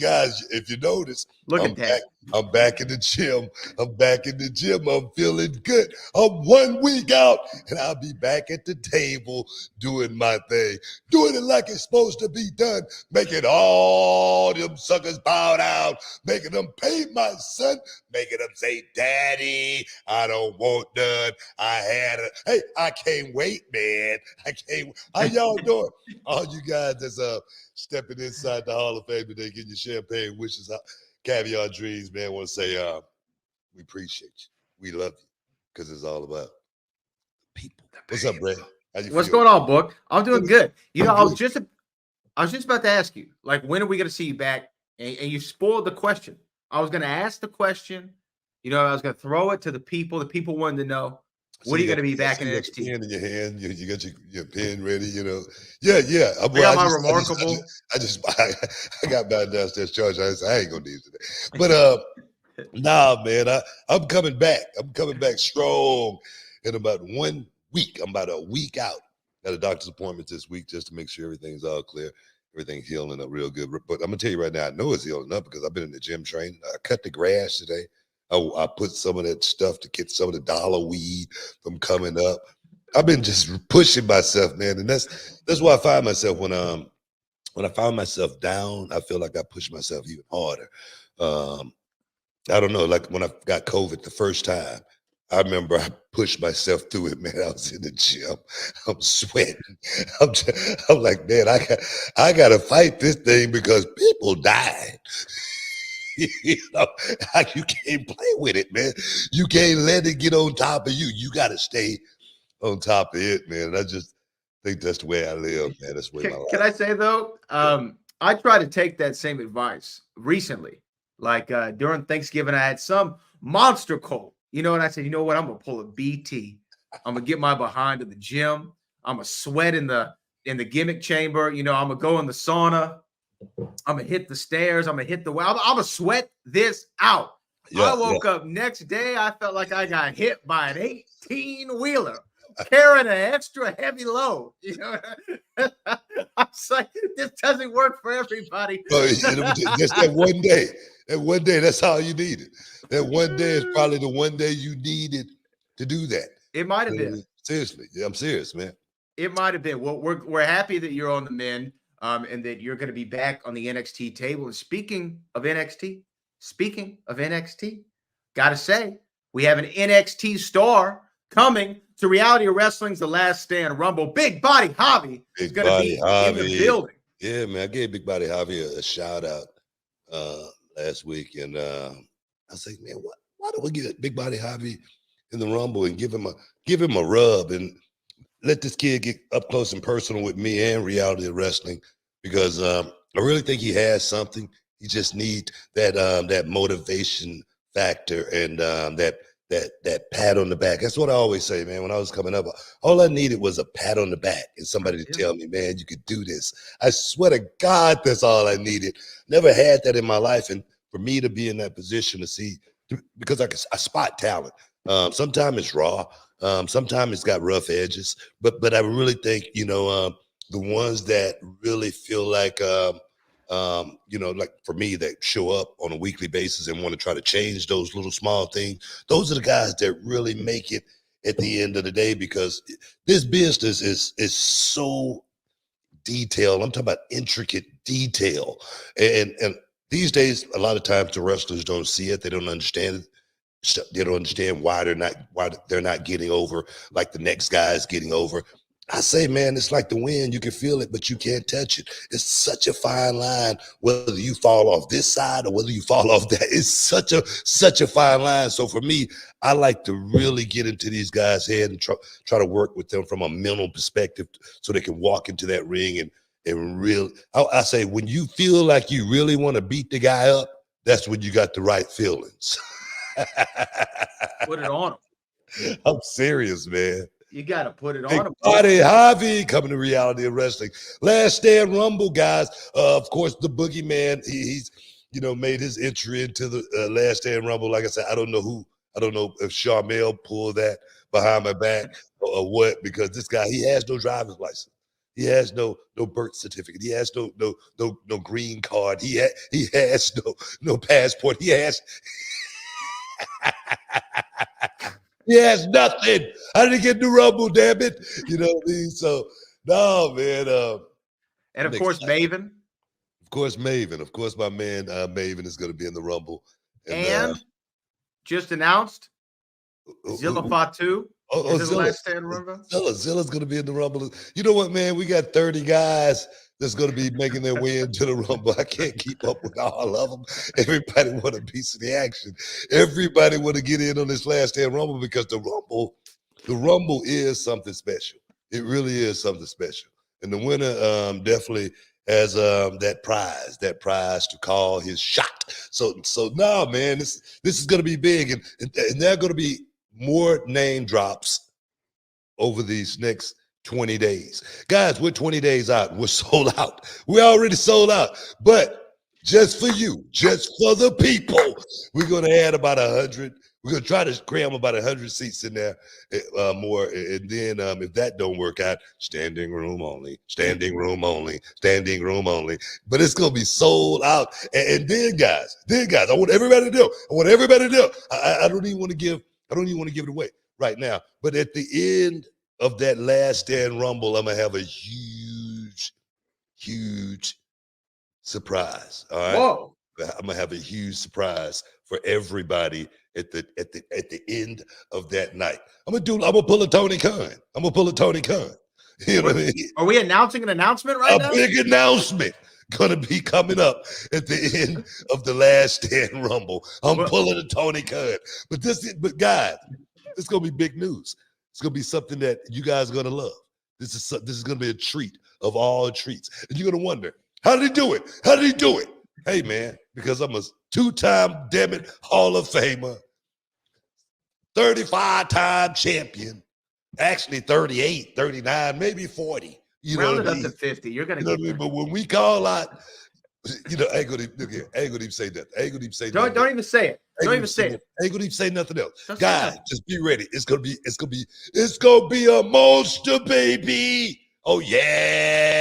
Guys, if you notice, Look I'm at that. back. I'm back in the gym. I'm back in the gym. I'm feeling good. I'm 1 week out, and I'll be back at the table doing my thing, doing it like it's supposed to be done, making all them suckers bow down, making them pay my son, making them say, "Daddy, I don't want none. Hey, I can't wait, man. I can't. How y'all doing? All you guys that's stepping inside the Hall of Fame today, getting your champagne wishes, caviar dreams, man. I want to say we appreciate you. We love you because it's all about people. What's up, Brad? How you What's feel? going on, Book? I'm doing good. You know, I'm good. I was just about to ask you, like, when are we going to see you back? And you spoiled the question. I was going to ask the question. You know, I was going to throw it to the people. The people wanted to know, when are you going to be back in You got NXT? your pen in your hand. You got your pen ready. You know. Yeah. I got my remarkable. I got mine downstairs charged. I ain't gonna need it today. But nah, man. I'm coming back. I'm coming back strong in about 1 week. I'm about a week out. Got a doctor's appointment this week just to make sure everything's all clear. Everything's healing up real good. But I'm gonna tell you right now, I know it's healing up because I've been in the gym training. I cut the grass today. I put some of that stuff to get some of the dollar weed from coming up. I've been just pushing myself, man, and that's why I find myself when I find myself down, I feel like I push myself even harder. I don't know, like when I got COVID the first time, I remember I pushed myself through it, man. I was in the gym, I'm sweating. I'm like, man, I got to fight this thing because people died. You know, you can't play with it, man. You can't let it get on top of you. You got to stay on top of it, man. And I just think that's the way I live, man. That's the way my life. Can I say though? I tried to take that same advice recently. Like during Thanksgiving, I had some monster cold, you know, and I said, you know what? I'm gonna pull a BT. I'm gonna get my behind to the gym. I'm gonna sweat in the gimmick chamber. You know, I'm gonna go in the sauna. I'm gonna hit the stairs. I'm gonna hit the well. I'm gonna sweat this out. I woke up next day. I felt like I got hit by an 18-wheeler carrying an extra heavy load. You know, I was like, this doesn't work for everybody. Just that one day. That one day, that's all you needed. That one day is probably the one day you needed to do that. It might have been. Seriously. Yeah, I'm serious, man. It might have been. Well, we're happy that you're on the men, and that you're going to be back on the NXT table. And speaking of NXT, gotta say, we have an NXT star coming to Reality Wrestling's The Last Stand Rumble. Big Body Javi is going to be in the building. Yeah, man. I gave Big Body Javi a shout out last week, and I was like, man, why don't we get Big Body Javi in the Rumble and give him a rub and let this kid get up close and personal with me and Reality Wrestling, because I really think he has something. He just needs that motivation factor and that pat on the back. That's what I always say, man. When I was coming up, all I needed was a pat on the back and somebody to tell me, man, you could do this. I swear to God, that's all I needed. Never had that in my life. And for me to be in that position to see, because I spot talent. Sometimes it's raw. Sometimes it's got rough edges. But I really think, the ones that really feel like, like for me, that show up on a weekly basis and want to try to change those little small things, those are the guys that really make it at the end of the day, because this business is so detailed. I'm talking about intricate detail. And these days, a lot of times the wrestlers don't see it. They don't understand it. They don't understand why they're not getting over like the next guy is getting over. I say, man, it's like the wind. You can feel it, but you can't touch it. It's such a fine line, whether you fall off this side or whether you fall off that. It's such a fine line. So for me, I like to really get into these guys' head and try to work with them from a mental perspective so they can walk into that ring and really, I say, when you feel like you really want to beat the guy up, that's when you got the right feelings. Put it on him. I'm serious, man. You got to put it Big on him. Body Javi coming to Reality of Wrestling. Last Stand Rumble, guys. Of course, the Boogeyman, he's made his entry into the Last Stand Rumble. Like I said, I don't know if Charmel pulled that behind my back or what, because this guy, he has no driver's license. He has no birth certificate. He has no green card. He has no passport. He has he has nothing. How did he get in the Rumble? Damn it! You know what I mean? So no, man. And I'm of course, excited. Maven. Of course, Maven. Of course, my man Maven is going to be in the Rumble. And just announced, Zilla Fatu is in the Zilla. last stand, remember? Zilla's going to be in the Rumble. You know what, man? We got 30 guys that's going to be making their way into the Rumble. I can't keep up with all of them. Everybody want a piece of the action. Everybody want to get in on this last stand Rumble because the Rumble is something special. It really is something special. And the winner definitely has that prize to call his shot. So no, man, this is going to be big, and there are going to be more name drops over these next 20 days. Guys, we're 20 days out. We're sold out. We're already sold out. But just for you, just for the people, we're going to add about 100. We're going to try to cram about 100 seats in there more. And then if that don't work out, standing room only, standing room only, standing room only. But it's going to be sold out. And then guys, I want everybody to know. I don't even want to give it away right now. But at the end of that last stand Rumble, I'm going to have a huge surprise. All right. Whoa. I'm gonna have a huge surprise for everybody at the end of that night. I'm gonna pull a Tony Khan. You know what I mean? Are we announcing an announcement right now? A big announcement gonna be coming up at the end of the last stand Rumble. I'm pulling a Tony Khan. But guys, it's gonna be big news. It's gonna be something that you guys are gonna love. This is gonna be a treat of all treats. And you're gonna wonder, how did he do it? How did he do it? Hey, man, because I'm a two-time, damn it, Hall of Famer, 35-time champion, actually 38, 39, maybe 40. You know Round what it I up mean? to 50. You're going to You know what I mean? But when we call out, I ain't gonna even say that. I ain't gonna even say that. Don't even say it. Don't even say it. I ain't gonna even say nothing else. Don't Guys, just be ready. It's gonna be a monster, baby. Oh yeah.